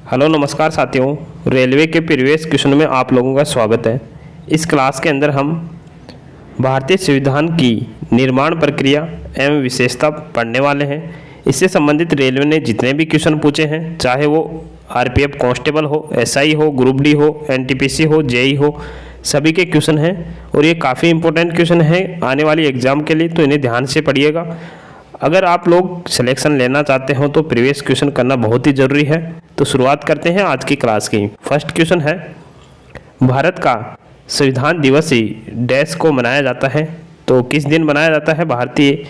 Hello नमस्कार साथियों, railway के प्रीवियस क्वेश्चन में आप लोगों का स्वागत है। इस क्लास के अंदर हम भारतीय संविधान की निर्माण प्रक्रिया एवं विशेषता पढ़ने वाले हैं। इससे संबंधित रेलवे ने जितने भी क्वेश्चन पूछे हैं, चाहे वो आरपीएफ कांस्टेबल हो, एसआई हो, ग्रुप डी हो, एनटीपीसी हो, जेई हो, सभी के क्वेश्चन हैं और ये काफ़ी इंपॉर्टेंट क्वेश्चन है आने वाली एग्जाम के लिए, तो इन्हें ध्यान से पढ़िएगा। अगर आप लोग सिलेक्शन लेना चाहते हो तो प्रीवियस क्वेश्चन करना बहुत ही ज़रूरी है। तो शुरुआत करते हैं आज की क्लास की। फर्स्ट क्वेश्चन है, भारत का संविधान दिवस ही डैश को मनाया जाता है, तो किस दिन मनाया जाता है भारतीय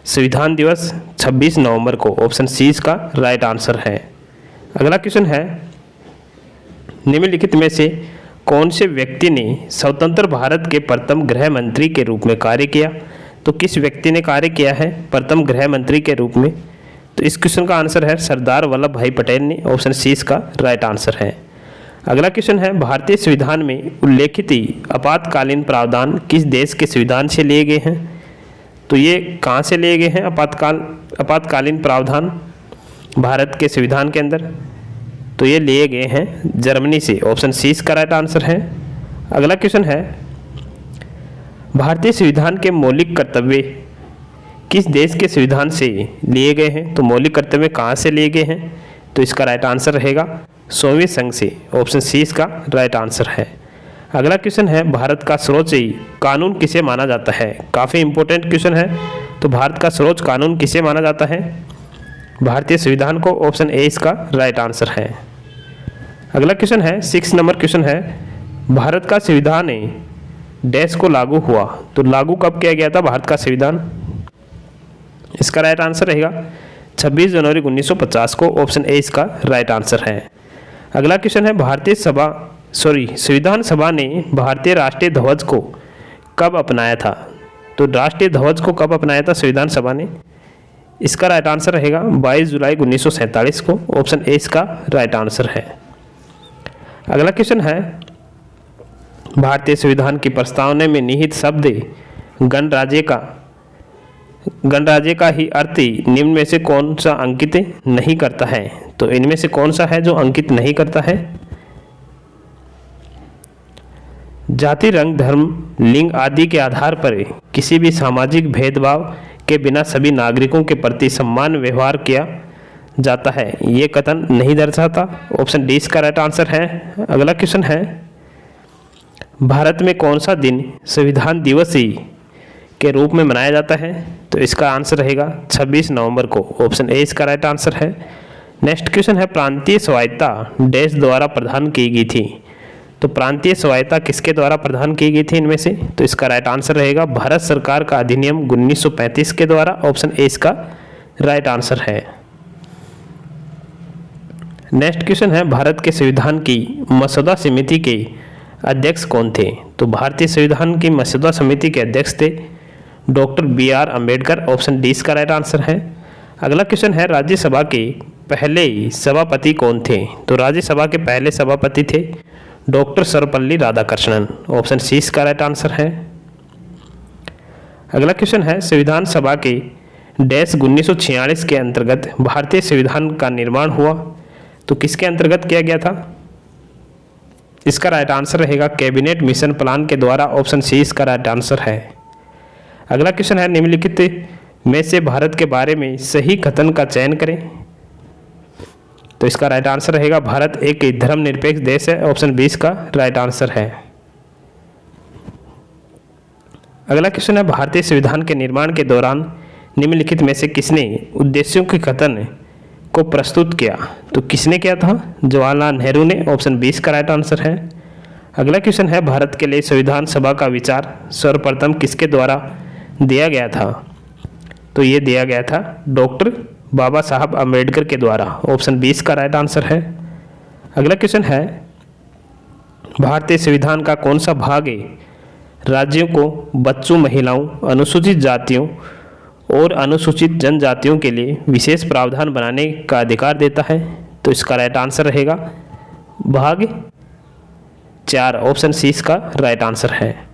संविधान दिवस? 26 नवंबर को। ऑप्शन सी इसका राइट आंसर है। अगला क्वेश्चन है, निम्नलिखित में से कौन से व्यक्ति ने स्वतंत्र भारत के प्रथम गृह मंत्री के रूप में कार्य किया? तो किस व्यक्ति ने कार्य किया है प्रथम गृह मंत्री के रूप में? तो इस क्वेश्चन का आंसर है सरदार वल्लभ भाई पटेल ने। ऑप्शन सी इसका राइट आंसर है। अगला क्वेश्चन है, भारतीय संविधान में उल्लेखित आपातकालीन प्रावधान किस देश के संविधान से लिए गए हैं? तो ये कहाँ से लिए गए हैं आपातकालीन प्रावधान भारत के संविधान के अंदर? तो ये लिए गए हैं जर्मनी से। ऑप्शन सी इसका राइट आंसर है। अगला क्वेश्चन है, भारतीय संविधान के मौलिक कर्तव्य किस देश के संविधान से लिए गए हैं? तो मौलिक कर्तव्य कहाँ से लिए गए हैं? तो इसका राइट आंसर रहेगा सोवियत संघ से। ऑप्शन सी इसका राइट आंसर है। अगला क्वेश्चन है, भारत का सर्वोच्च कानून किसे माना जाता है? काफ़ी इंपॉर्टेंट क्वेश्चन है। तो भारत का सर्वोच्च कानून किसे माना जाता है? भारतीय संविधान को। ऑप्शन ए इसका राइट आंसर है। अगला क्वेश्चन है, 6 नंबर क्वेश्चन है, भारत का संविधान डैश को लागू हुआ? तो लागू कब किया गया था भारत का संविधान? इसका राइट आंसर रहेगा 26 जनवरी 1950 को। ऑप्शन ए इसका राइट आंसर है। अगला क्वेश्चन है, संविधान सभा ने भारतीय राष्ट्रीय ध्वज को कब अपनाया था? तो राष्ट्रीय ध्वज को कब अपनाया था संविधान सभा ने? इसका राइट आंसर रहेगा 22 जुलाई 1947 को। ऑप्शन ए इसका राइट आंसर है। अगला क्वेश्चन है, भारतीय संविधान की प्रस्तावना में निहित शब्द गणराज्य का ही अर्थ निम्न में से कौन सा अंकित नहीं करता है? तो इनमें से कौन सा है जो अंकित नहीं करता है? जाति, रंग, धर्म, लिंग आदि के आधार पर किसी भी सामाजिक भेदभाव के बिना सभी नागरिकों के प्रति सम्मान व्यवहार किया जाता है, ये कथन नहीं दर्शाता। ऑप्शन डी इसका राइट आंसर है। अगला क्वेश्चन है, भारत में कौन सा दिन संविधान दिवस के रूप में मनाया जाता है? तो इसका आंसर रहेगा 26 नवंबर को। ऑप्शन ए इसका राइट आंसर है। नेक्स्ट क्वेश्चन है, प्रांतीय स्वायत्ता डैश द्वारा प्रदान की गई थी? तो प्रांतीय स्वायत्ता किसके द्वारा प्रदान की गई थी इनमें से? तो इसका राइट आंसर रहेगा भारत सरकार का अधिनियम 1935 के द्वारा। ऑप्शन ए इसका राइट आंसर है। नेक्स्ट क्वेश्चन है, भारत के संविधान की मसौदा समिति के अध्यक्ष कौन थे? तो भारतीय संविधान की मसौदा समिति के अध्यक्ष थे doctor BR Ambedkar. Option D इसका राइट आंसर है। अगला क्वेश्चन है, राज्यसभा के पहले सभापति कौन थे? तो राज्यसभा के पहले सभापति थे doctor Sarvepalli Radhakrishnan. Option C इसका राइट आंसर है। अगला क्वेश्चन है, संविधान सभा के डैश 1946 के अंतर्गत भारतीय संविधान का निर्माण हुआ? तो किसके अंतर्गत किया गया था? इसका राइट आंसर रहेगा कैबिनेट मिशन प्लान के द्वारा। ऑप्शन सी इसका राइट आंसर है। अगला क्वेश्चन है, निम्नलिखित में से भारत के बारे में सही कथन का चयन करें? तो इसका राइट आंसर रहेगा भारत एक धर्मनिरपेक्ष देश है। ऑप्शन बी इसका राइट आंसर है। अगला क्वेश्चन है, भारतीय संविधान के निर्माण के दौरान निम्नलिखित में से किसने उद्देश्यों के कथन को प्रस्तुत किया? तो किसने किया था? जवाहरलाल नेहरू ने। ऑप्शन 20 का राइट आंसर है। अगला क्वेश्चन है, भारत के लिए संविधान सभा का विचार सर्वप्रथम किसके द्वारा दिया गया था? तो ये दिया गया था डॉक्टर बाबा साहब अम्बेडकर के द्वारा। ऑप्शन 20 का राइट आंसर है। अगला क्वेश्चन है, भारतीय संविधान का कौन सा भाग राज्यों को बच्चों, महिलाओं, अनुसूचित जातियों और अनुसूचित जनजातियों के लिए विशेष प्रावधान बनाने का अधिकार देता है? तो इसका राइट आंसर रहेगा भाग 4। ऑप्शन सी इसका राइट आंसर है।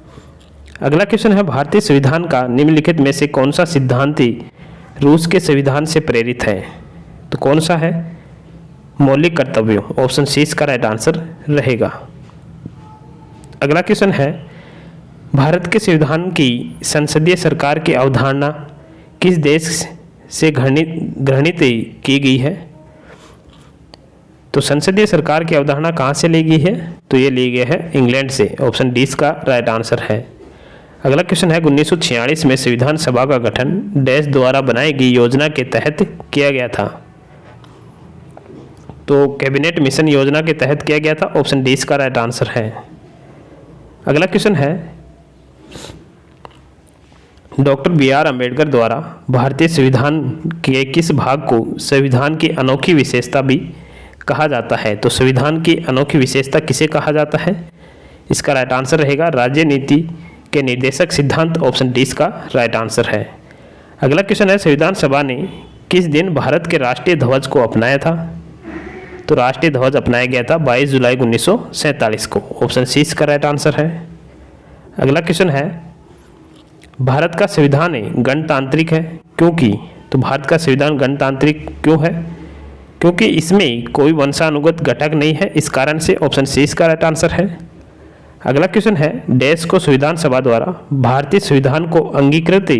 अगला क्वेश्चन है, भारतीय संविधान का निम्नलिखित में से कौन सा सिद्धांत रूस के संविधान से प्रेरित है? तो कौन सा है? मौलिक कर्तव्यों, ऑप्शन सी इसका राइट आंसर रहेगा। अगला क्वेश्चन है, भारत के संविधान की संसदीय सरकार की अवधारणा किस देश से घृणित की गई है? तो संसदीय सरकार की अवधारणा कहाँ से ली गई है? तो ये ली गई है इंग्लैंड से, ऑप्शन डी इसका राइट आंसर है। अगला क्वेश्चन है, 1946 में संविधान सभा का गठन डैश द्वारा बनाई गई योजना के तहत किया गया था? तो कैबिनेट मिशन योजना के तहत किया गया था, ऑप्शन डी इसका राइट आंसर है। अगला क्वेश्चन है, डॉक्टर बी आर अम्बेडकर द्वारा भारतीय संविधान के किस भाग को संविधान की अनोखी विशेषता भी कहा जाता है? तो संविधान की अनोखी विशेषता किसे कहा जाता है? इसका राइट आंसर रहेगा राज्य नीति के निर्देशक सिद्धांत, ऑप्शन डी इसका राइट आंसर है। अगला क्वेश्चन है, संविधान सभा ने किस दिन भारत के राष्ट्रीय ध्वज को अपनाया था? तो राष्ट्रीय ध्वज अपनाया गया था 22 जुलाई 1947 को, ऑप्शन सी इसका राइट आंसर है। अगला क्वेश्चन है, भारत का संविधान गणतांत्रिक है क्योंकि? तो भारत का संविधान गणतांत्रिक क्यों है? क्योंकि इसमें कोई वंशानुगत घटक नहीं है, इस कारण से, ऑप्शन सी इसका राइट आंसर है। अगला क्वेश्चन है, देश को संविधान सभा द्वारा भारतीय संविधान को अंगीकृत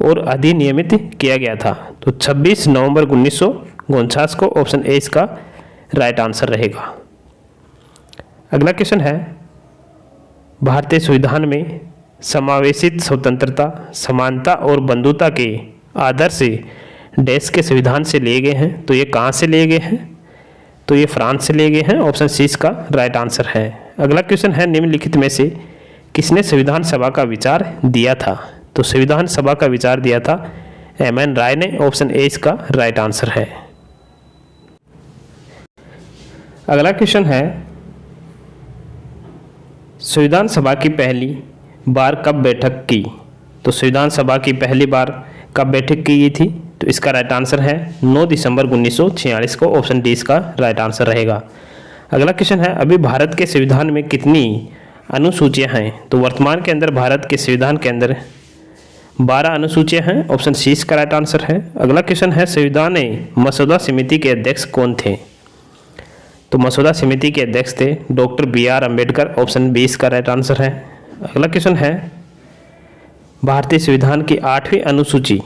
और अधिनियमित किया गया था? तो 26 नवंबर 1949 को, ऑप्शन ए इसका राइट आंसर रहेगा। अगला क्वेश्चन है, भारतीय संविधान में समावेशित स्वतंत्रता, समानता और बंधुता के आदर्श देश के संविधान से लिए गए हैं? तो ये कहाँ से लिए गए हैं? तो ये फ्रांस से लिए गए हैं, ऑप्शन सी इसका राइट आंसर है। अगला क्वेश्चन है, निम्नलिखित में से किसने संविधान सभा का विचार दिया था? तो संविधान सभा का विचार दिया था एम.एन. राय ने, ऑप्शन ए इसका राइट आंसर है। अगला क्वेश्चन है, संविधान सभा की पहली बार कब बैठक की? तो संविधान सभा की पहली बार कब बैठक की गई थी? तो इसका राइट आंसर है 9 दिसंबर 1946 को, ऑप्शन डी इसका राइट आंसर रहेगा। अगला क्वेश्चन है, अभी भारत के संविधान में कितनी अनुसूचियां हैं? तो वर्तमान के अंदर भारत के संविधान के अंदर 12 अनुसूचियां हैं, ऑप्शन सी इसका राइट आंसर है। अगला क्वेश्चन है, संविधान मसौदा समिति के अध्यक्ष कौन थे? तो मसौदा समिति के अध्यक्ष थे doctor B R Ambedkar, option B इसका राइट आंसर है। अगला क्वेश्चन है, भारतीय संविधान की 8वीं अनुसूची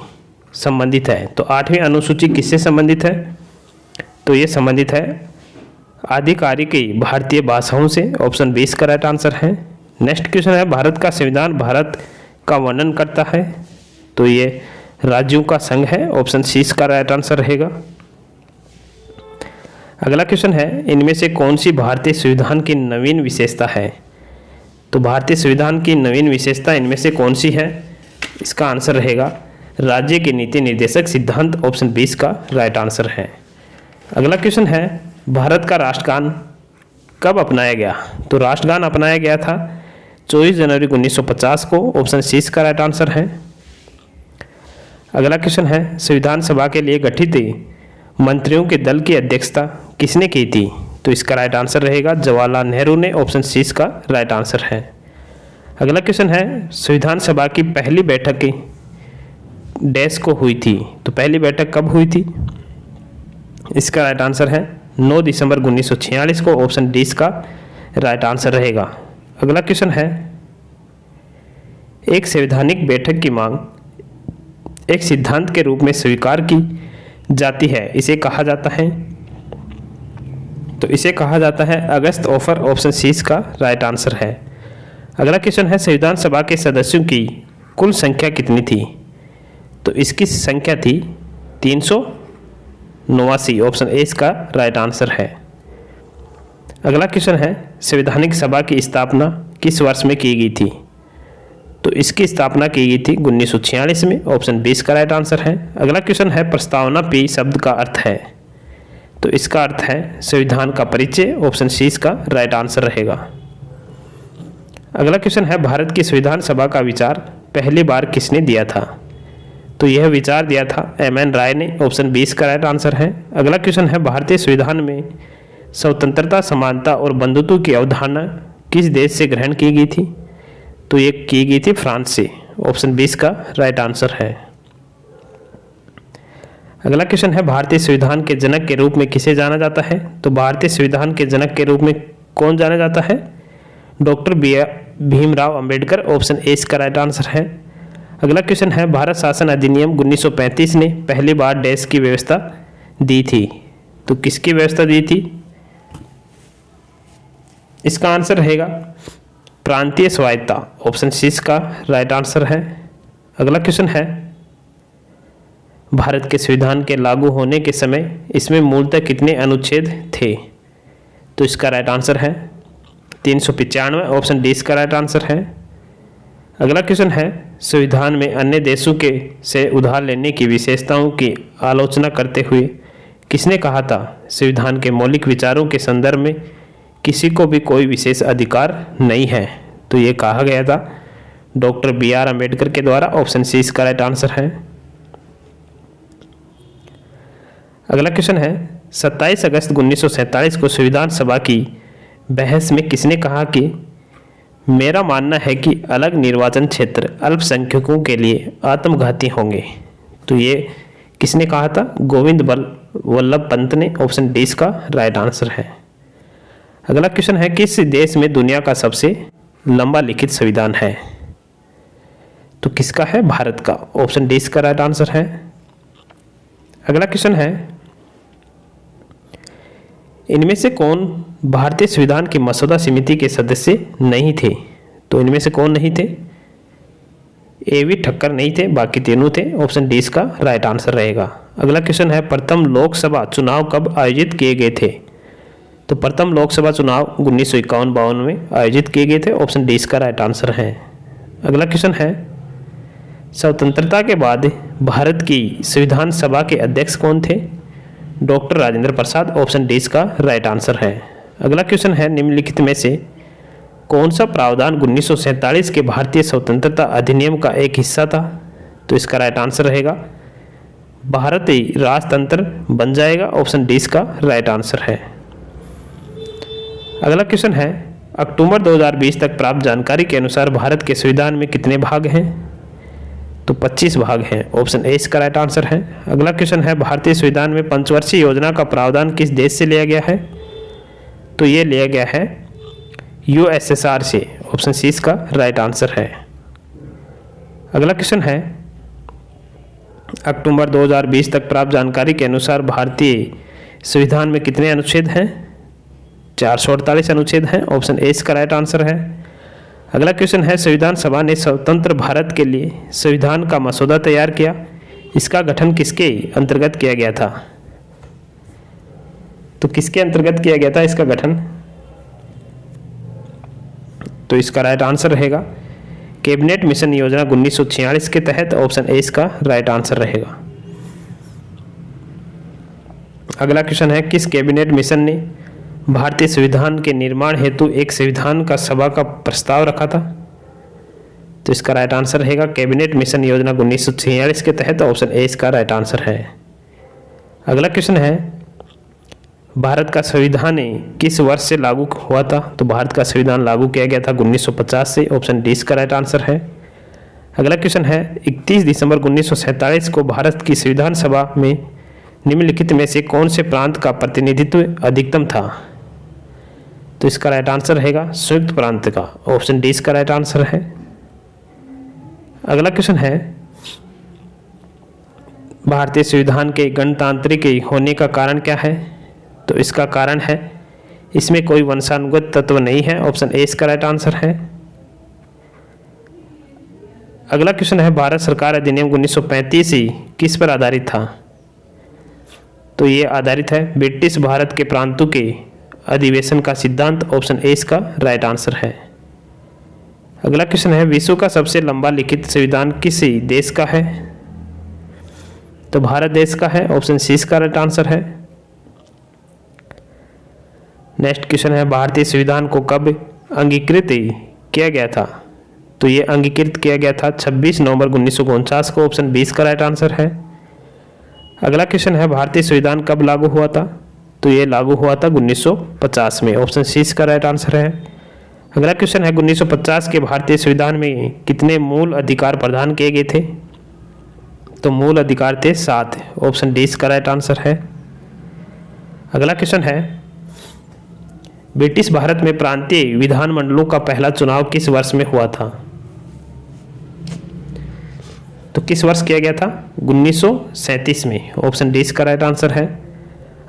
संबंधित है? तो 8वीं अनुसूची किससे संबंधित है? तो ये संबंधित है आधिकारिक भारतीय भाषाओं से, ऑप्शन बी इसका राइट आंसर है। नेक्स्ट क्वेश्चन है, भारत का संविधान भारत का वर्णन करता है? तो ये राज्यों का संघ है, ऑप्शन सी इसका राइट आंसर रहेगा। अगला क्वेश्चन है, इनमें से कौन सी भारतीय संविधान की नवीन विशेषता है? तो भारतीय संविधान की नवीन विशेषता इनमें से कौन सी है? इसका आंसर रहेगा राज्य के नीति निर्देशक सिद्धांत, ऑप्शन बी इसका राइट आंसर है। अगला क्वेश्चन है, भारत का राष्ट्रगान कब अपनाया गया? तो राष्ट्रगान अपनाया गया था 24 जनवरी 1950 को, ऑप्शन सी इसका राइट आंसर है। अगला क्वेश्चन है, संविधान सभा के लिए गठित मंत्रियों के दल की अध्यक्षता किसने की थी? तो इसका राइट आंसर रहेगा जवाहरलाल नेहरू ने, ऑप्शन सी इसका राइट आंसर है। अगला क्वेश्चन है, संविधान सभा की पहली बैठक डैश को हुई थी? तो पहली बैठक कब हुई थी? इसका राइट आंसर है 9 दिसंबर 1946 को, ऑप्शन डी इसका राइट आंसर रहेगा। अगला क्वेश्चन है, एक संवैधानिक बैठक की मांग एक सिद्धांत के रूप में स्वीकार की जाती है, इसे कहा जाता है? तो इसे कहा जाता है अगस्त ऑफर, ऑप्शन सी इसका राइट आंसर है। अगला क्वेश्चन है, संविधान सभा के सदस्यों की कुल संख्या कितनी थी? तो इसकी संख्या थी 389, ऑप्शन ए इसका राइट आंसर है। अगला क्वेश्चन है, संवैधानिक सभा की स्थापना किस वर्ष में की गई थी? तो इसकी स्थापना की गई थी 1946 में, ऑप्शन बी इसका राइट आंसर है। अगला क्वेश्चन है, प्रस्तावना पी शब्द का अर्थ है? तो इसका अर्थ है संविधान का परिचय, ऑप्शन सी इसका राइट आंसर रहेगा। अगला क्वेश्चन है, भारत की संविधान सभा का विचार पहली बार किसने दिया था? तो यह विचार दिया था एम.एन. राय ने, ऑप्शन बी इसका राइट आंसर है। अगला क्वेश्चन है, भारतीय संविधान में स्वतंत्रता, समानता और बंधुत्व की अवधारणा किस देश से ग्रहण की गई थी? तो ये की गई थी फ्रांस से, ऑप्शन बी इसका राइट आंसर है। अगला क्वेश्चन है भारतीय संविधान के जनक के रूप में किसे जाना जाता है? तो भारतीय संविधान के जनक के रूप में कौन जाना जाता है? Doctor Bhimrao Ambedkar. Option A इसका राइट आंसर है। अगला क्वेश्चन है भारत शासन अधिनियम 1935 ने पहली बार डैश की व्यवस्था दी थी? तो किसकी व्यवस्था दी थी? इसका आंसर रहेगा प्रांतीय स्वायत्ता। ऑप्शन सी इसका राइट आंसर है। अगला क्वेश्चन है भारत के संविधान के लागू होने के समय इसमें मूलतः कितने अनुच्छेद थे? तो इसका राइट आंसर है 395। ऑप्शन डी इसका राइट आंसर है। अगला क्वेश्चन है संविधान में अन्य देशों के से उधार लेने की विशेषताओं की आलोचना करते हुए किसने कहा था संविधान के मौलिक विचारों के संदर्भ में किसी को भी कोई विशेष अधिकार नहीं है? तो ये कहा गया था डॉक्टर बी.आर. अम्बेडकर के द्वारा। ऑप्शन सी इसका राइट आंसर है। अगला क्वेश्चन है 27 अगस्त 1947 को संविधान सभा की बहस में किसने कहा कि मेरा मानना है कि अलग निर्वाचन क्षेत्र अल्पसंख्यकों के लिए आत्मघाती होंगे? तो ये किसने कहा था? गोविंद वल्लभ पंत ने। ऑप्शन डी इसका राइट आंसर है। अगला क्वेश्चन है किस देश में दुनिया का सबसे लंबा लिखित संविधान है? तो किसका है? भारत का। ऑप्शन डी इसका राइट आंसर है। अगला क्वेश्चन है इनमें से कौन भारतीय संविधान की मसौदा समिति के सदस्य नहीं थे? तो इनमें से कौन नहीं थे? ए.वी. ठक्कर नहीं थे, बाकी तीनों थे। ऑप्शन डी इसका राइट आंसर रहेगा। अगला क्वेश्चन है प्रथम लोकसभा चुनाव कब आयोजित किए गए थे? तो प्रथम लोकसभा चुनाव 1951-52 में आयोजित किए गए थे। ऑप्शन डी इसका राइट आंसर है। अगला क्वेश्चन है स्वतंत्रता के बाद भारत की संविधान सभा के अध्यक्ष कौन थे? Doctor Rajendra Prasad. Option D इसका राइट आंसर है। अगला क्वेश्चन है निम्नलिखित में से कौन सा प्रावधान 1947 के भारतीय स्वतंत्रता अधिनियम का एक हिस्सा था? तो इसका राइट आंसर रहेगा भारत राजतंत्र बन जाएगा। ऑप्शन डी इसका राइट आंसर है। अगला क्वेश्चन है अक्टूबर 2020 तक प्राप्त जानकारी के अनुसार भारत के संविधान में कितने भाग हैं? तो 25 भाग हैं। ऑप्शन ए इसका राइट आंसर है। अगला क्वेश्चन है भारतीय संविधान में पंचवर्षीय योजना का प्रावधान किस देश से लिया गया है? तो ये लिया गया है यूएसएसआर से। ऑप्शन सी इसका राइट आंसर है। अगला क्वेश्चन है अक्टूबर 2020 तक प्राप्त जानकारी के अनुसार भारतीय संविधान में कितने अनुच्छेद हैं? 448 अनुच्छेद हैं। ऑप्शन ए इसका राइट आंसर है। अगला क्वेश्चन है संविधान सभा ने स्वतंत्र भारत के लिए संविधान का मसौदा तैयार किया, इसका गठन किसके अंतर्गत किया गया था? तो किसके अंतर्गत किया गया था इसका गठन? तो इसका राइट आंसर रहेगा कैबिनेट मिशन योजना 1946 के तहत। ऑप्शन ए इसका राइट आंसर रहेगा। अगला क्वेश्चन है किस कैबिनेट मिशन ने भारतीय संविधान के निर्माण हेतु एक संविधान का सभा का प्रस्ताव रखा था? तो इसका राइट आंसर रहेगा कैबिनेट मिशन योजना 1946 के तहत। ऑप्शन ए इसका राइट आंसर है। अगला क्वेश्चन है भारत का संविधान किस वर्ष से लागू हुआ था? तो भारत का संविधान लागू किया गया था 1950 से। ऑप्शन डी इसका राइट आंसर है। अगला क्वेश्चन है 31 दिसंबर 1947 को भारत की संविधान सभा में निम्नलिखित में से कौन से प्रांत का प्रतिनिधित्व अधिकतम था? तो इसका राइट आंसर रहेगा संयुक्त प्रांत का। ऑप्शन डी इसका राइट आंसर है। अगला क्वेश्चन है भारतीय संविधान के गणतांत्रिक होने का कारण क्या है? तो इसका कारण है इसमें कोई वंशानुगत तत्व नहीं है। ऑप्शन ए इसका राइट आंसर है। अगला क्वेश्चन है भारत सरकार अधिनियम 1935 किस पर आधारित था? तो ये आधारित है ब्रिटिश भारत के प्रांतों के अधिवेशन का सिद्धांत। ऑप्शन ए इसका राइट आंसर है। अगला क्वेश्चन है विश्व का सबसे लंबा लिखित संविधान किस देश का है? तो भारत देश का है। ऑप्शन सी इसका राइट आंसर है। नेक्स्ट क्वेश्चन है भारतीय संविधान को कब अंगीकृत किया गया था? तो ये अंगीकृत किया गया था 26 नवंबर 1949 को। ऑप्शन बी इसका राइट आंसर है। अगला क्वेश्चन है भारतीय संविधान कब लागू हुआ था? तो ये लागू हुआ था 1950 में। ऑप्शन सी इसका राइट आंसर है। अगला क्वेश्चन है 1950 के भारतीय संविधान में कितने मूल अधिकार प्रदान किए गए थे? तो मूल अधिकार थे 7। ऑप्शन डी इसका राइट आंसर है। अगला क्वेश्चन है, ब्रिटिश भारत में प्रांतीय विधानमंडलों का पहला चुनाव किस वर्ष में हुआ था? तो किस वर्ष किया गया था? 1937 में। ऑप्शन डी इसका राइट आंसर है।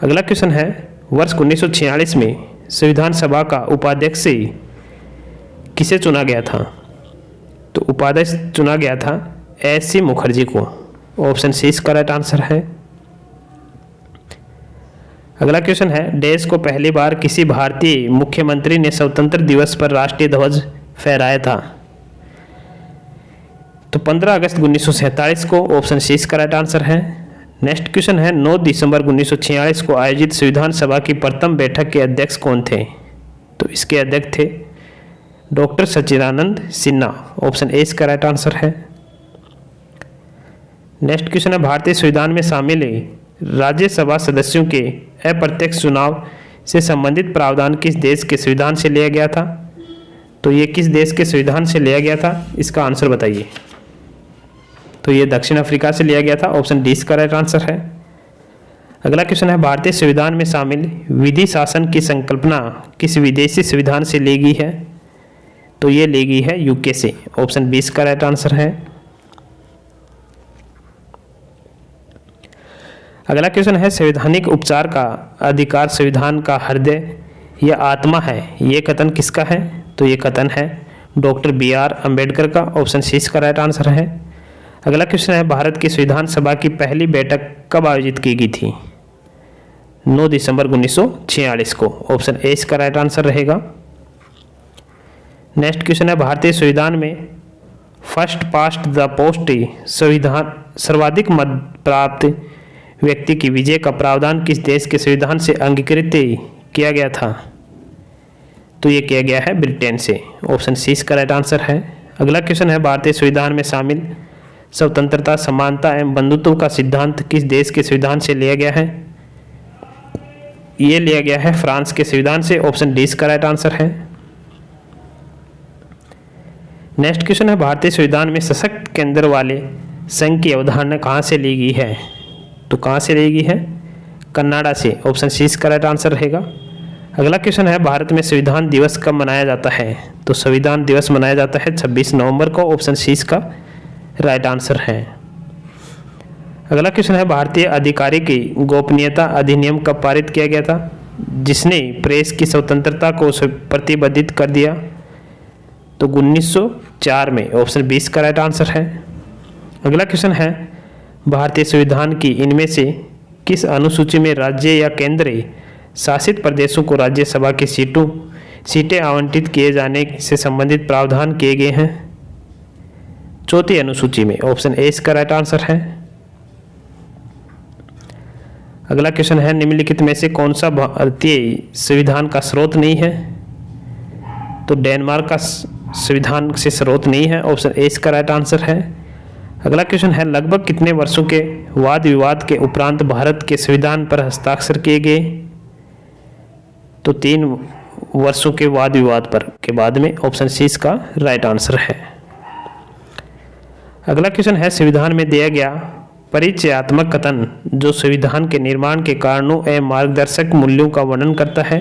अगला क्वेश्चन है, वर्ष 1946 में संविधान सभा का उपाध्यक्ष से किसे चुना गया था? तो उपाध्यक्ष चुना गया था एस.सी. मुखर्जी को। ऑप्शन सी इसका राइट आंसर है। अगला क्वेश्चन है, देश को पहली बार किसी भारतीय मुख्यमंत्री ने स्वतंत्र दिवस पर राष्ट्रीय ध्वज फहराया था? तो 15 अगस्त 1947 को। ऑप्शन सी इसका राइट आंसर है। नेक्स्ट क्वेश्चन है, 9 दिसंबर 1946 को आयोजित संविधान सभा की प्रथम बैठक के अध्यक्ष कौन थे? तो इसके अध्यक्ष थे doctor Sachchidanand Sinha. Option A इसका राइट आंसर है। नेक्स्ट क्वेश्चन है, भारतीय संविधान में शामिल राज्यसभा सदस्यों के अप्रत्यक्ष चुनाव से संबंधित प्रावधान किस देश के संविधान से लिया गया था? तो ये किस देश के संविधान से लिया गया था? इसका आंसर बताइए। तो ये दक्षिण अफ्रीका से लिया गया था। ऑप्शन डी इसका राइट आंसर है। अगला क्वेश्चन है, भारतीय संविधान में शामिल विधि शासन की संकल्पना किस विदेशी संविधान से ली गई है? तो ये ली गई है यूके से। ऑप्शन बी इसका राइट आंसर है। अगला क्वेश्चन है, संवैधानिक उपचार का अधिकार संविधान का हृदय या आत्मा है, ये कथन किसका है? तो ये कथन है डॉक्टर बी.आर. अम्बेडकर का। ऑप्शन सी इसका राइट आंसर है। अगला क्वेश्चन है, भारत की संविधान सभा की पहली बैठक कब आयोजित की गई थी? 9 दिसंबर 1946 को। ऑप्शन ए इसका राइट आंसर रहेगा। नेक्स्ट क्वेश्चन है, भारतीय संविधान में फर्स्ट पास्ट द पोस्ट संविधान सर्वाधिक मत प्राप्त व्यक्ति की विजय का प्रावधान किस देश के संविधान से अंगीकृत किया गया था? तो ये किया गया है ब्रिटेन से। ऑप्शन सी इसका राइट आंसर है। अगला क्वेश्चन है, भारतीय संविधान में शामिल स्वतंत्रता, समानता एवं बंधुत्व का सिद्धांत किस देश के संविधान से लिया गया है? ये लिया गया है फ्रांस के संविधान से। ऑप्शन डी इसका राइट आंसर है। नेक्स्ट क्वेश्चन है, भारतीय संविधान में सशक्त केंद्र वाले संघ की अवधारणा कहाँ से ली गई है? तो कहाँ से ली गई है? कनाडा से। ऑप्शन सी इसका राइट आंसर रहेगा। अगला क्वेश्चन है, भारत में संविधान दिवस कब मनाया जाता है? तो संविधान दिवस मनाया जाता है 26 नवंबर को। ऑप्शन सी इसका राइट आंसर है। अगला क्वेश्चन है, भारतीय अधिकारी की गोपनीयता अधिनियम कब पारित किया गया था, जिसने प्रेस की स्वतंत्रता को प्रतिबंधित कर दिया? तो 1904 में। ऑप्शन बी इसका राइट आंसर है। अगला क्वेश्चन है, भारतीय संविधान की इनमें से किस अनुसूची में राज्य या केंद्र शासित प्रदेशों को राज्यसभा की सीटें आवंटित किए जाने से संबंधित प्रावधान किए गए हैं? चौथी अनुसूची में। ऑप्शन ए इसका राइट आंसर है। अगला क्वेश्चन है, निम्नलिखित में से कौन सा भारतीय संविधान का स्रोत नहीं है? तो डेनमार्क का संविधान से स्रोत नहीं है। ऑप्शन ए इसका राइट आंसर है। अगला क्वेश्चन है, लगभग कितने वर्षों के वाद विवाद के उपरांत भारत के संविधान पर हस्ताक्षर किए गए? तो 3 वर्षों के वाद विवाद पर के बाद में। ऑप्शन सी इसका राइट आंसर है। अगला क्वेश्चन है, संविधान में दिया गया परिचयात्मक कथन जो संविधान के निर्माण के कारणों एवं मार्गदर्शक मूल्यों का वर्णन करता है,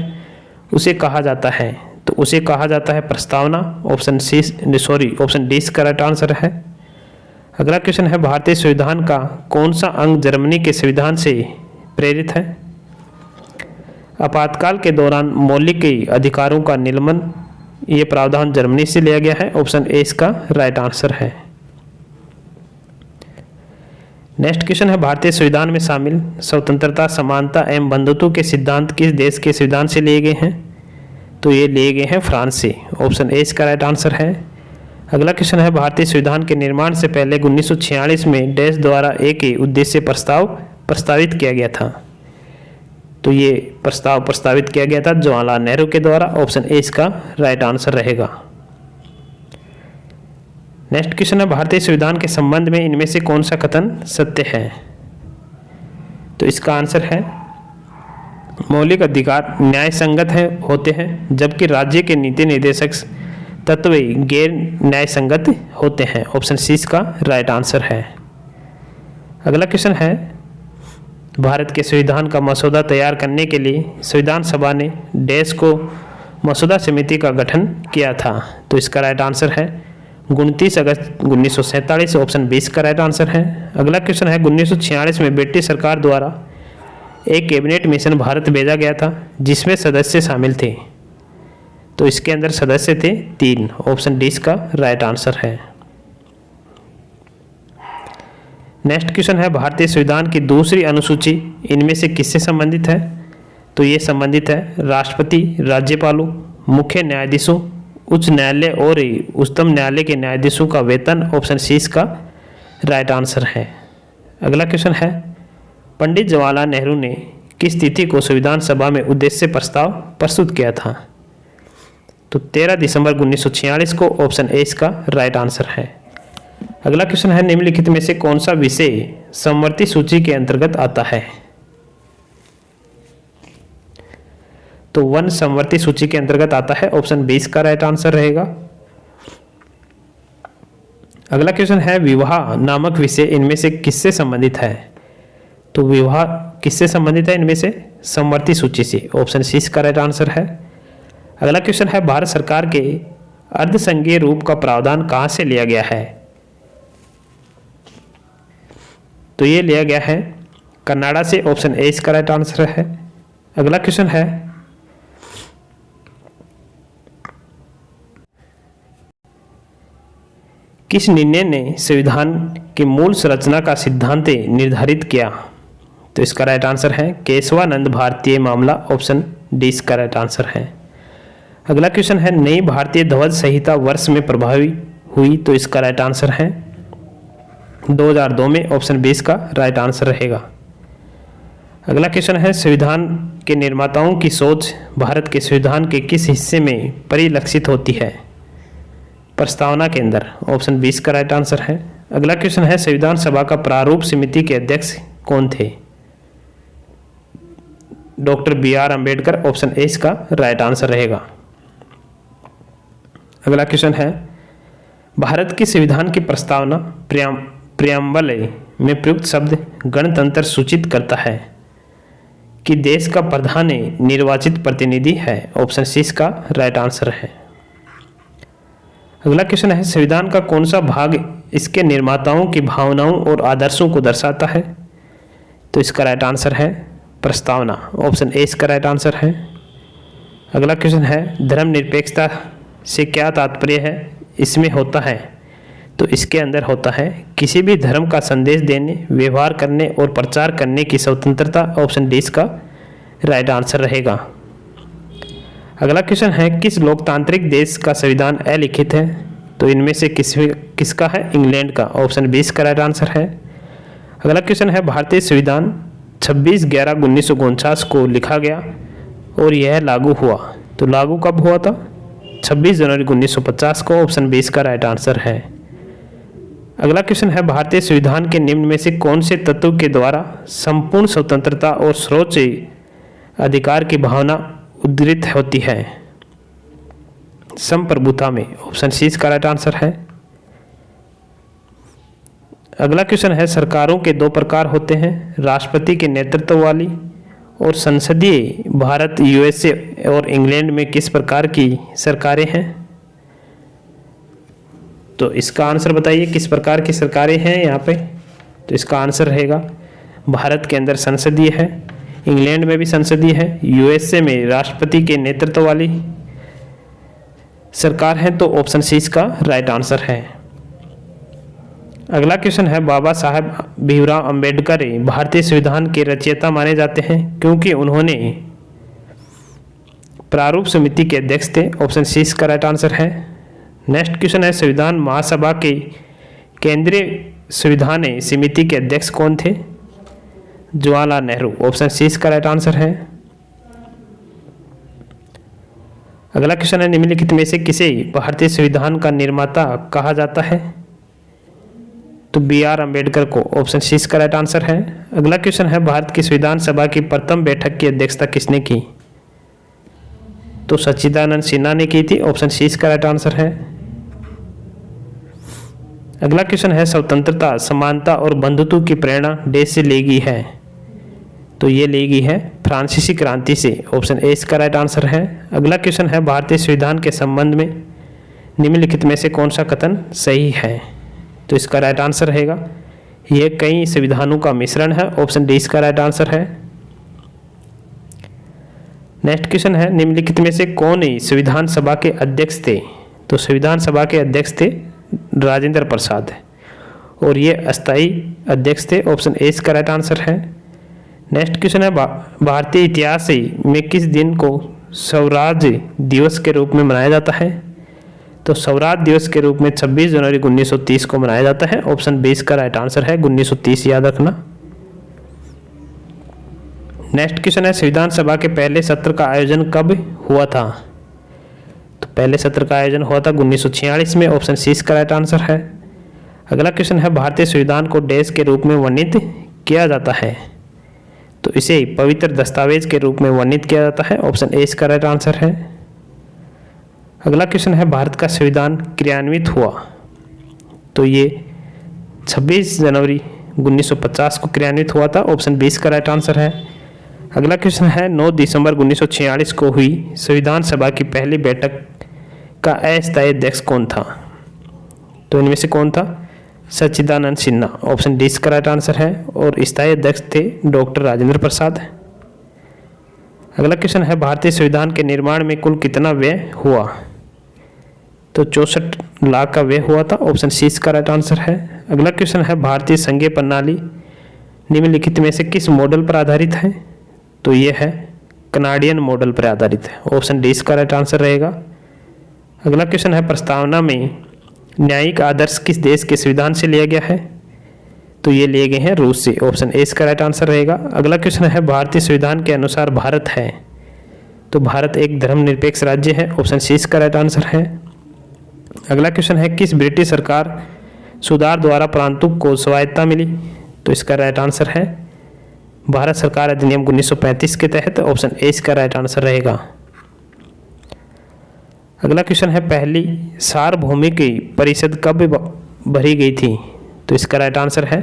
उसे कहा जाता है? तो उसे कहा जाता है प्रस्तावना। ऑप्शन डी इसका राइट आंसर है। अगला क्वेश्चन है, भारतीय संविधान का कौन सा अंग जर्मनी के संविधान से प्रेरित है? आपातकाल के दौरान मौलिक अधिकारों का निलंबन, ये प्रावधान जर्मनी से लिया गया है। ऑप्शन ए इसका राइट आंसर है। नेक्स्ट क्वेश्चन है, भारतीय संविधान में शामिल स्वतंत्रता, समानता एवं बंधुत्व के सिद्धांत किस देश के संविधान से लिए गए हैं? तो ये लिए गए हैं फ्रांस से। ऑप्शन ए इसका राइट आंसर है। अगला क्वेश्चन है, भारतीय संविधान के निर्माण से पहले 1946 में देश द्वारा एक ही उद्देश्य प्रस्तावित किया गया था? तो ये प्रस्ताव प्रस्तावित किया गया था जवाहरलाल नेहरू के द्वारा। ऑप्शन ए इसका राइट आंसर रहेगा। नेक्स्ट क्वेश्चन है, भारतीय संविधान के संबंध में इनमें से कौन सा कथन सत्य है? तो इसका आंसर है, मौलिक अधिकार न्याय संगत होते हैं, जबकि राज्य के नीति निर्देशक तत्व गैर न्याय संगत होते हैं। ऑप्शन सी इसका राइट आंसर है। अगला क्वेश्चन है, भारत के संविधान का मसौदा तैयार करने के लिए संविधान सभा ने डैश को मसौदा समिति का गठन किया था। तो इसका राइट आंसर है 29 अगस्त 1947, ऑप्शन 20 का राइट आंसर है। अगला क्वेश्चन है, 1946 में ब्रिटिश सरकार द्वारा एक कैबिनेट मिशन भारत भेजा गया था जिसमें सदस्य शामिल थे। तो इसके अंदर सदस्य थे 3, ऑप्शन डी इसका राइट आंसर है। नेक्स्ट क्वेश्चन है, भारतीय संविधान की दूसरी अनुसूची इनमें से किससे संबंधित है? तो ये संबंधित है राष्ट्रपति, राज्यपालों, मुख्य न्यायाधीशों, उच्च न्यायालय और उच्चतम न्यायालय के न्यायाधीशों का वेतन, ऑप्शन सी इसका राइट आंसर है। अगला क्वेश्चन है, पंडित जवाहरलाल नेहरू ने किस तिथि को संविधान सभा में उद्देश्य प्रस्ताव प्रस्तुत किया था? तो 13 दिसंबर 1946 को, ऑप्शन ए इसका राइट आंसर है। अगला क्वेश्चन है, निम्नलिखित में से कौन सा विषय समवर्ती सूची के अंतर्गत आता है? तो वन समवर्ती सूची के अंतर्गत आता है, ऑप्शन 20 का राइट आंसर रहेगा। अगला क्वेश्चन है, विवाह नामक विषय इनमें से किससे संबंधित है? तो विवाह किससे संबंधित है इनमें से? समवर्ती सूची से, ऑप्शन सी इसका राइट आंसर है। अगला क्वेश्चन है, भारत सरकार के अर्धसंघीय रूप का प्रावधान कहां से लिया गया है? तो ये लिया गया है कनाडा से, ऑप्शन ए इसका राइट आंसर है। अगला क्वेश्चन है, किस निर्णय ने संविधान की मूल संरचना का सिद्धांत निर्धारित किया? तो इसका राइट आंसर है केशवानंद भारतीय मामला, ऑप्शन डी इसका राइट आंसर है। अगला क्वेश्चन है, नई भारतीय ध्वज संहिता वर्ष में प्रभावी हुई? तो इसका राइट आंसर है 2002 में, ऑप्शन 20 का राइट आंसर रहेगा। अगला क्वेश्चन है, संविधान के निर्माताओं की सोच भारत के संविधान के किस हिस्से में परिलक्षित होती है? प्रस्तावना के अंदर, ऑप्शन 20 का राइट आंसर है। अगला क्वेश्चन है, संविधान सभा का प्रारूप समिति के अध्यक्ष कौन थे? Doctor B R. Ambedkar, option A इसका राइट आंसर रहेगा। अगला क्वेश्चन है, भारत के संविधान की प्रस्तावना प्रियम्बल में प्रयुक्त शब्द गणतंत्र सूचित करता है कि देश का प्रधान निर्वाचित प्रतिनिधि है, ऑप्शन सी इसका राइट आंसर है। अगला क्वेश्चन है, संविधान का कौन सा भाग इसके निर्माताओं की भावनाओं और आदर्शों को दर्शाता है? तो इसका राइट आंसर है प्रस्तावना, ऑप्शन ए इसका राइट आंसर है। अगला क्वेश्चन है, धर्मनिरपेक्षता से क्या तात्पर्य है? इसमें होता है, तो इसके अंदर होता है किसी भी धर्म का संदेश देने, व्यवहार करने और प्रचार करने की स्वतंत्रता, ऑप्शन डी इसका राइट आंसर रहेगा। अगला क्वेश्चन है, किस लोकतांत्रिक देश का संविधान अलिखित है? तो इनमें से किसका है? इंग्लैंड का, ऑप्शन 20 का राइट आंसर है। अगला क्वेश्चन है, भारतीय संविधान 26/11/1949 को लिखा गया और यह लागू हुआ, तो लागू कब हुआ था? 26 जनवरी 1950 को, ऑप्शन 20 का राइट आंसर है। अगला क्वेश्चन है, भारतीय संविधान के निम्न में से कौन से तत्व के द्वारा संपूर्ण स्वतंत्रता और सर्वोच्च अधिकार की भावना उद्धृत होती है? संप्रभुता में, ऑप्शन सी इसका राइट आंसर है। अगला क्वेश्चन है, सरकारों के 2 प्रकार होते हैं, राष्ट्रपति के नेतृत्व वाली और संसदीय। भारत, यूएसए और इंग्लैंड में किस प्रकार की सरकारें हैं? तो इसका आंसर बताइए, किस प्रकार की सरकारें हैं यहाँ पे? तो इसका आंसर रहेगा भारत के अंदर संसदीय है, इंग्लैंड में भी संसदीय है, यूएसए में राष्ट्रपति के नेतृत्व वाली सरकार है, तो ऑप्शन सी इसका राइट आंसर है। अगला क्वेश्चन है, बाबा साहब भीमराव अंबेडकर भारतीय संविधान के रचयिता माने जाते हैं क्योंकि उन्होंने प्रारूप समिति के अध्यक्ष थे, ऑप्शन सी इसका राइट आंसर है। नेक्स्ट क्वेश्चन है, संविधान महासभा के केंद्रीय संविधान समिति के अध्यक्ष कौन थे? जवाहरलाल नेहरू, ऑप्शन सी इसका राइट आंसर है। अगला क्वेश्चन है, निम्नलिखित में से किसे भारतीय संविधान का निर्माता कहा जाता है? तो बी.आर. अम्बेडकर को, ऑप्शन सी इसका राइट आंसर है। अगला क्वेश्चन है, भारत की संविधान सभा की प्रथम बैठक की अध्यक्षता किसने की? तो सच्चिदानंद सिन्हा ने की थी, ऑप्शन सी इसका राइट आंसर है। अगला क्वेश्चन है स्वतंत्रता, समानता और बंधुत्व की प्रेरणा देश से ली गई है, तो ये ली गई है फ्रांसीसी क्रांति से। ऑप्शन ए इसका राइट आंसर है। अगला क्वेश्चन है भारतीय संविधान के संबंध में निम्नलिखित में से कौन सा कथन सही है, तो इसका राइट आंसर रहेगा यह कई संविधानों का मिश्रण है। ऑप्शन डी इसका राइट आंसर है। नेक्स्ट क्वेश्चन है निम्नलिखित में से कौन ही संविधान सभा के अध्यक्ष थे, तो संविधान सभा के अध्यक्ष थे राजेंद्र प्रसाद और ये अस्थायी अध्यक्ष थे। ऑप्शन ए इसका राइट आंसर है। नेक्स्ट क्वेश्चन है भारतीय इतिहास में किस दिन को स्वराज दिवस के रूप में मनाया जाता है, तो स्वराज दिवस के रूप में 26 जनवरी 1930 को मनाया जाता है। ऑप्शन बी इसका राइट आंसर है, 1930 याद रखना। नेक्स्ट क्वेश्चन है संविधान सभा के पहले सत्र का आयोजन कब हुआ था, तो पहले सत्र का आयोजन हुआ था 1946 में। ऑप्शन सी इसका राइट आंसर है। अगला क्वेश्चन है भारतीय संविधान को देश के रूप में वर्णित किया जाता है, तो इसे पवित्र दस्तावेज के रूप में वर्णित किया जाता है। ऑप्शन ए इसका राइट आंसर है। अगला क्वेश्चन है भारत का संविधान क्रियान्वित हुआ, तो ये 26 जनवरी 1950 को क्रियान्वित हुआ था। ऑप्शन बी इसका राइट आंसर है। अगला क्वेश्चन है 9 दिसंबर 1946 को हुई संविधान सभा की पहली बैठक का अस्थायी अध्यक्ष कौन था, तो इनमें से कौन था, सच्चिदानंद सिन्हा। ऑप्शन डी इसका राइट आंसर है। और स्थायी अध्यक्ष थे डॉक्टर राजेंद्र प्रसाद। अगला क्वेश्चन है भारतीय संविधान के निर्माण में कुल कितना व्यय हुआ, तो 64 लाख का व्यय हुआ था। ऑप्शन सी इसका राइट आंसर है। अगला क्वेश्चन है भारतीय संघीय प्रणाली निम्नलिखित में से किस मॉडल पर आधारित है, तो ये है कनाडियन मॉडल पर आधारित है। ऑप्शन डी इसका राइट आंसर रहेगा। अगला क्वेश्चन है प्रस्तावना में न्यायिक आदर्श किस देश के संविधान से लिया गया है, तो ये लिए गए हैं रूस से। ऑप्शन ए इसका राइट आंसर रहेगा। अगला क्वेश्चन है भारतीय संविधान के अनुसार भारत है, तो भारत एक धर्मनिरपेक्ष राज्य है। ऑप्शन सी इसका राइट आंसर है। अगला क्वेश्चन है किस ब्रिटिश सरकार सुधार द्वारा प्रांतों को स्वायत्तता मिली, तो इसका राइट आंसर है भारत सरकार अधिनियम 1935 के तहत। ऑप्शन ए इसका राइट आंसर रहेगा। अगला क्वेश्चन है पहली सार्वभौमिक परिषद कब भरी गई थी, तो इसका राइट आंसर है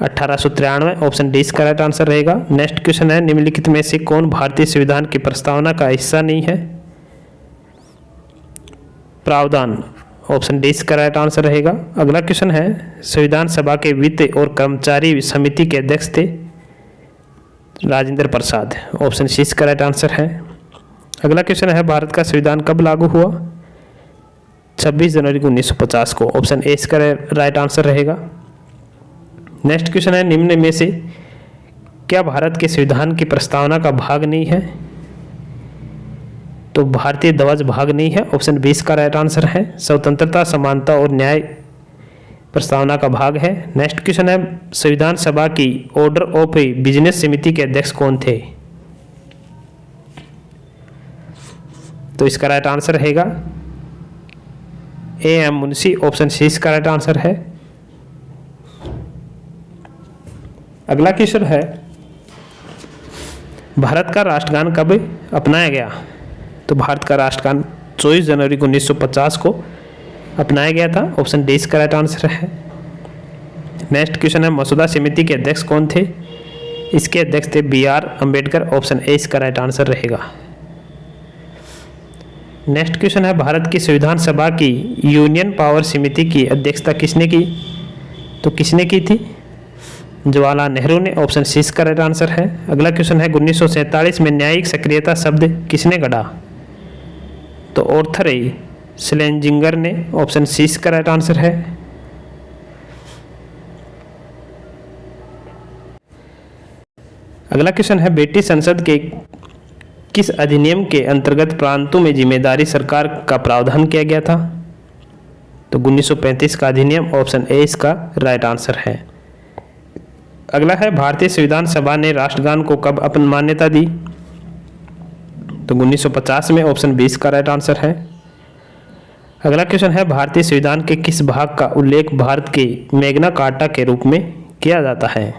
1893। ऑप्शन डी इसका राइट आंसर रहेगा। नेक्स्ट क्वेश्चन है निम्नलिखित में से कौन भारतीय संविधान की प्रस्तावना का हिस्सा नहीं है, प्रावधान। ऑप्शन डी इसका राइट आंसर रहेगा। अगला क्वेश्चन है संविधान सभा के वित्त और कर्मचारी समिति के अध्यक्ष थे राजेंद्र प्रसाद। ऑप्शन सी इसका राइट आंसर है। अगला क्वेश्चन है भारत का संविधान कब लागू हुआ, 26 जनवरी 1950 को। ऑप्शन ए इसका राइट आंसर रहेगा। नेक्स्ट क्वेश्चन है निम्न में से क्या भारत के संविधान की प्रस्तावना का भाग नहीं है, तो भारतीय ध्वज भाग नहीं है। ऑप्शन बी इसका राइट आंसर है। स्वतंत्रता, समानता और न्याय प्रस्तावना का भाग है। नेक्स्ट क्वेश्चन है संविधान सभा की ऑर्डर ऑफ बिजनेस समिति के अध्यक्ष कौन थे, तो इसका राइट आंसर रहेगा A M Munshi. Option C इसका राइट आंसर है। अगला क्वेश्चन है भारत का राष्ट्रगान कब अपनाया गया, तो भारत का राष्ट्रगान 24 जनवरी 1950 को अपनाया गया था। ऑप्शन डी इसका राइट आंसर है। नेक्स्ट क्वेश्चन है मसौदा समिति के अध्यक्ष कौन थे, इसके अध्यक्ष थे B R Ambedkar. Option A इसका राइट आंसर रहेगा। नेक्स्ट क्वेश्चन है भारत की संविधान सभा की यूनियन पावर समिति की अध्यक्षता किसने की, तो किसने की थी, जवाहरलाल नेहरू ने। ऑप्शन सी इसका राइट आंसर है। अगला क्वेश्चन है 1947 में न्यायिक सक्रियता शब्द किसने गढ़ा, तो ऑर्थर स्लेजिंगर ने। ऑप्शन सी इसका राइट आंसर है। अगला क्वेश्चन है ब्रिटिश संसद के किस अधिनियम के अंतर्गत प्रांतों में जिम्मेदारी सरकार का प्रावधान किया गया था, तो 1935 का अधिनियम। ऑप्शन ए इसका राइट आंसर है। अगला है भारतीय संविधान सभा ने राष्ट्रगान को कब अपनी मान्यता दी, तो 1950 में। ऑप्शन बी इसका राइट आंसर है। अगला क्वेश्चन है भारतीय संविधान के किस भाग का उल्लेख भारत के मैग्ना कार्टा के रूप में किया जाता है,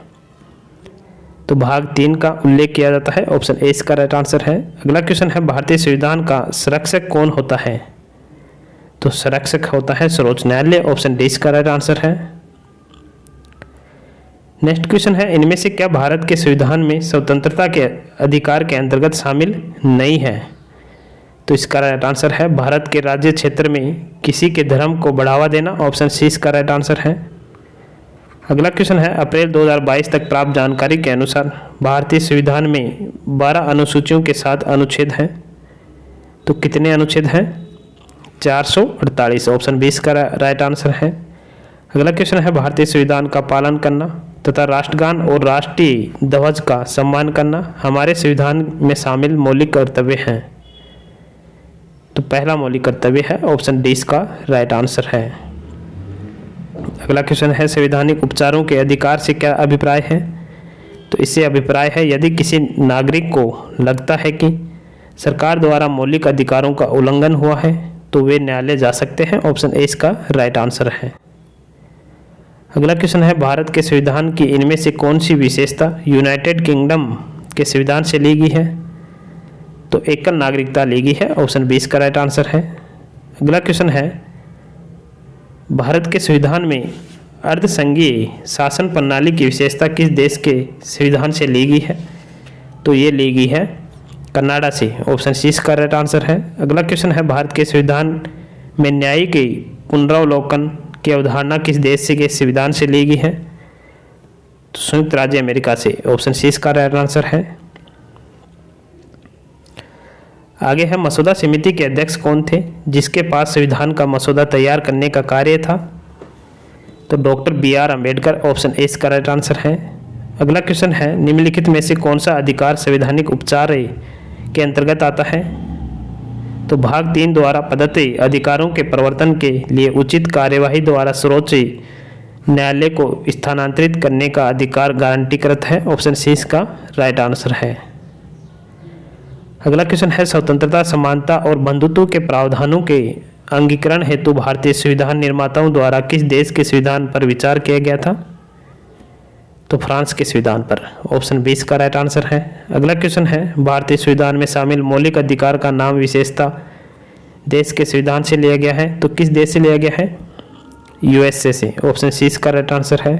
तो भाग 3 का उल्लेख किया जाता है। ऑप्शन ए इसका राइट आंसर है। अगला क्वेश्चन है भारतीय संविधान का संरक्षक कौन होता है, तो संरक्षक होता है सर्वोच्च न्यायालय। ऑप्शन डी इसका राइट आंसर है। नेक्स्ट क्वेश्चन है, इनमें से क्या भारत के संविधान में स्वतंत्रता के अधिकार के अंतर्गत शामिल नहीं है? तो इसका राइट आंसर है भारत के राज्य क्षेत्र में किसी के धर्म को बढ़ावा देना। ऑप्शन सी इसका राइट आंसर है। अगला क्वेश्चन है, अप्रैल 2022 तक प्राप्त जानकारी के अनुसार भारतीय संविधान में 12 अनुसूचियों के साथ अनुच्छेद हैं। तो कितने अनुच्छेद हैं? 448। ऑप्शन बी इसका राइट आंसर है। अगला क्वेश्चन है, भारतीय संविधान का पालन करना तथा राष्ट्रगान और राष्ट्रीय ध्वज का सम्मान करना हमारे संविधान में शामिल मौलिक कर्तव्य हैं। तो पहला मौलिक कर्तव्य है। ऑप्शन डी इसका राइट आंसर है। अगला क्वेश्चन है, संवैधानिक उपचारों के अधिकार से क्या अभिप्राय है? तो इससे अभिप्राय है यदि किसी नागरिक को लगता है कि सरकार द्वारा मौलिक अधिकारों का उल्लंघन हुआ है तो वे न्यायालय जा सकते हैं। ऑप्शन ए इसका राइट आंसर है। अगला क्वेश्चन है, भारत के संविधान की इनमें से कौन सी विशेषता यूनाइटेड किंगडम के संविधान से ली गई है? तो एकल नागरिकता ली गई है। ऑप्शन बी इसका राइट आंसर है। अगला क्वेश्चन है, भारत के संविधान में अर्धसंघीय शासन प्रणाली की विशेषता किस देश के संविधान से ली गई है? तो ये ली गई है कनाडा से। ऑप्शन सी इसका राइट आंसर है। अगला क्वेश्चन है, भारत के संविधान में न्यायिक पुनरावलोकन की अवधारणा किस देश के संविधान से ली गई है? तो संयुक्त राज्य अमेरिका से। ऑप्शन सी इसका राइट आंसर है। आगे है, मसौदा समिति के अध्यक्ष कौन थे जिसके पास संविधान का मसौदा तैयार करने का कार्य था? तो doctor BR Ambedkar. Option A इसका राइट आंसर है। अगला क्वेश्चन है, निम्नलिखित में से कौन सा अधिकार संवैधानिक उपचार के अंतर्गत आता है? तो भाग 3 द्वारा प्रदत्त अधिकारों के प्रवर्तन के लिए उचित कार्यवाही द्वारा सर्वोच्च न्यायालय को स्थानांतरित करने का अधिकार गारंटीकृत है। ऑप्शन सी इसका राइट आंसर है। अगला क्वेश्चन है, स्वतंत्रता, समानता और बंधुत्व के प्रावधानों के अंगीकरण हेतु भारतीय संविधान निर्माताओं द्वारा किस देश के संविधान पर विचार किया गया था? तो फ्रांस के संविधान पर। ऑप्शन बी इसका राइट आंसर है। अगला क्वेश्चन है, भारतीय संविधान में शामिल मौलिक अधिकार का नाम विशेषता देश के संविधान से लिया गया है। तो किस देश से लिया गया है? USA से। ऑप्शन सी इसका राइट आंसर है।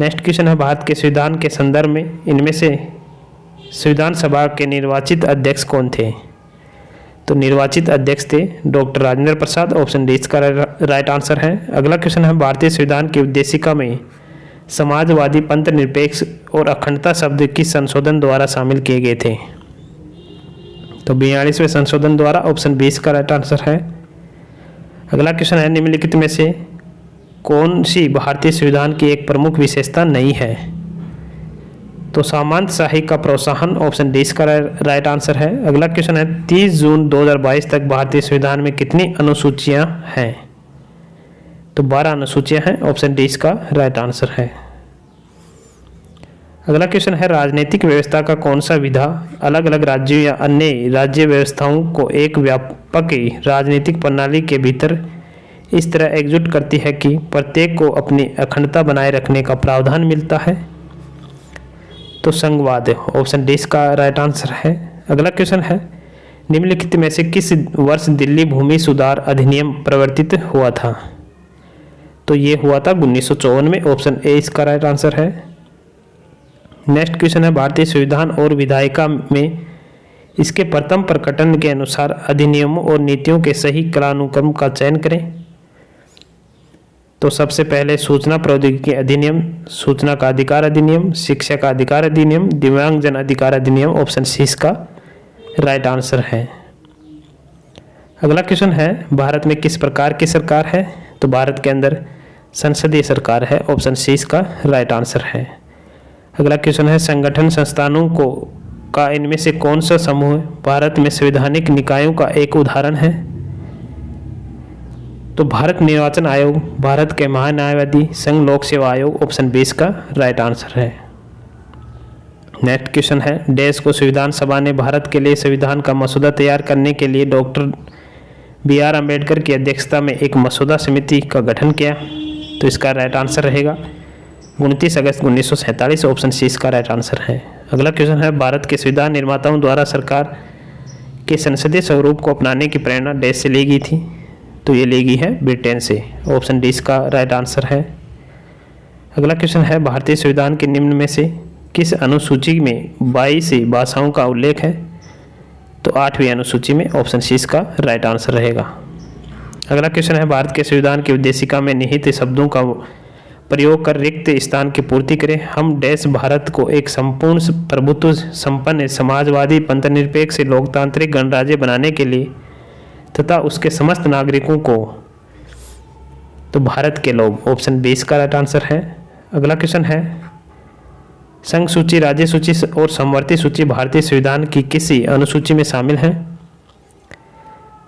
नेक्स्ट क्वेश्चन है, भारत के संविधान के संदर्भ में इनमें से संविधान सभा के निर्वाचित अध्यक्ष कौन थे? तो निर्वाचित अध्यक्ष थे doctor Rajendra Prasad. Option D इसका राइट आंसर है। अगला क्वेश्चन है, भारतीय संविधान की उद्देशिका में समाजवादी, पंथ निरपेक्ष और अखंडता शब्द किस संशोधन द्वारा शामिल किए गए थे? तो 42वें संशोधन द्वारा। ऑप्शन बी इसका राइट आंसर है। अगला क्वेश्चन है, निम्नलिखित में से कौन सी भारतीय संविधान की एक प्रमुख विशेषता नहीं है? तो सामंतशाही का प्रोत्साहन। ऑप्शन डी इसका राइट आंसर है। अगला क्वेश्चन है, 30 जून 2022 तक भारतीय संविधान में कितनी अनुसूचियां हैं? तो 12 अनुसूचियां हैं। ऑप्शन डी इसका राइट आंसर है। अगला क्वेश्चन है, राजनीतिक व्यवस्था का कौन सा विधा अलग अलग राज्यों या अन्य राज्य व्यवस्थाओं को एक व्यापक राजनीतिक प्रणाली के भीतर इस तरह एकजुट करती है कि प्रत्येक को अपनी अखंडता बनाए रखने का प्रावधान मिलता है? तो संघवाद। ऑप्शन डी इसका राइट आंसर है। अगला क्वेश्चन है, निम्नलिखित में से किस वर्ष दिल्ली भूमि सुधार अधिनियम प्रवर्तित हुआ था? तो ये हुआ था 1954 में। ऑप्शन ए इसका राइट आंसर है। नेक्स्ट क्वेश्चन है, भारतीय संविधान और विधायिका में इसके प्रथम प्रकटन के अनुसार अधिनियमों और नीतियों के सही कालानुक्रम का चयन करें। तो सबसे पहले सूचना प्रौद्योगिकी अधिनियम, सूचना का अधिकार अधिनियम, शिक्षा का अधिकार अधिनियम, दिव्यांगजन अधिकार अधिनियम। ऑप्शन सी इसका राइट आंसर है। अगला क्वेश्चन है, भारत में किस प्रकार की सरकार है? तो भारत के अंदर संसदीय सरकार है। ऑप्शन सी इसका राइट आंसर है। अगला क्वेश्चन है, संगठन संस्थानों को का इनमें से कौन सा समूह भारत में संवैधानिक निकायों का एक उदाहरण है? तो भारत निर्वाचन आयोग, भारत के महान्यायवादी, संघ लोक सेवा आयोग। ऑप्शन बी इसका राइट आंसर है। नेक्स्ट क्वेश्चन है, देश को संविधान सभा ने भारत के लिए संविधान का मसौदा तैयार करने के लिए डॉक्टर BR अम्बेडकर की अध्यक्षता में एक मसौदा समिति का गठन किया। तो इसका राइट आंसर रहेगा 29 अगस्त 1947। ऑप्शन सी इसका राइट आंसर है। अगला क्वेश्चन है, भारत के संविधान निर्माताओं द्वारा सरकार के संसदीय स्वरूप को अपनाने की प्रेरणा देश से ली गई थी? तो ये ली गई है ब्रिटेन से। ऑप्शन डी इसका राइट आंसर है। अगला क्वेश्चन है, भारतीय संविधान के निम्न में से किस अनुसूची में 22 भाषाओं का उल्लेख है? तो 8वीं अनुसूची में। ऑप्शन सी इसका राइट आंसर रहेगा। अगला क्वेश्चन है, भारत के संविधान की उद्देशिका में निहित शब्दों का प्रयोग कर रिक्त स्थान की पूर्ति करें। हम देश भारत को एक संपूर्ण प्रभुत्व संपन्न समाजवादी पंथनिरपेक्ष लोकतांत्रिक गणराज्य बनाने के लिए तथा उसके समस्त नागरिकों को, तो भारत के लोग। ऑप्शन बी इसका राइट आंसर है। अगला क्वेश्चन है, संघ सूची, राज्य सूची और समवर्ती सूची भारतीय संविधान की किसी अनुसूची में शामिल है?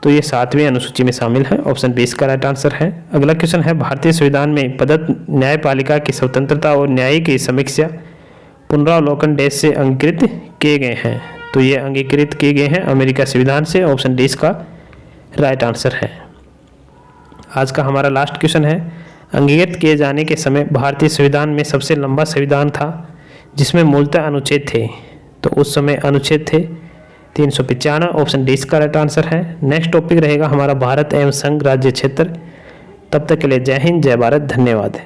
तो ये 7वीं अनुसूची में शामिल है। ऑप्शन बी इसका राइट आंसर है। अगला क्वेश्चन है, भारतीय संविधान में प्रदत्त न्यायपालिका की स्वतंत्रता और न्याय की समीक्षा पुनरावलोकन देश से अंगीकृत किए गए हैं? तो ये अंगीकृत किए गए हैं अमेरिका संविधान से। ऑप्शन डी इसका राइट आंसर है। आज का हमारा लास्ट क्वेश्चन है, अंगीकृत किए जाने के समय भारतीय संविधान में सबसे लंबा संविधान था जिसमें मूलतः अनुच्छेद थे? तो उस समय अनुच्छेद थे 395। ऑप्शन डी इसका राइट आंसर है। नेक्स्ट टॉपिक रहेगा हमारा भारत एवं संघ राज्य क्षेत्र। तब तक के लिए जय हिंद, जय भारत, धन्यवाद।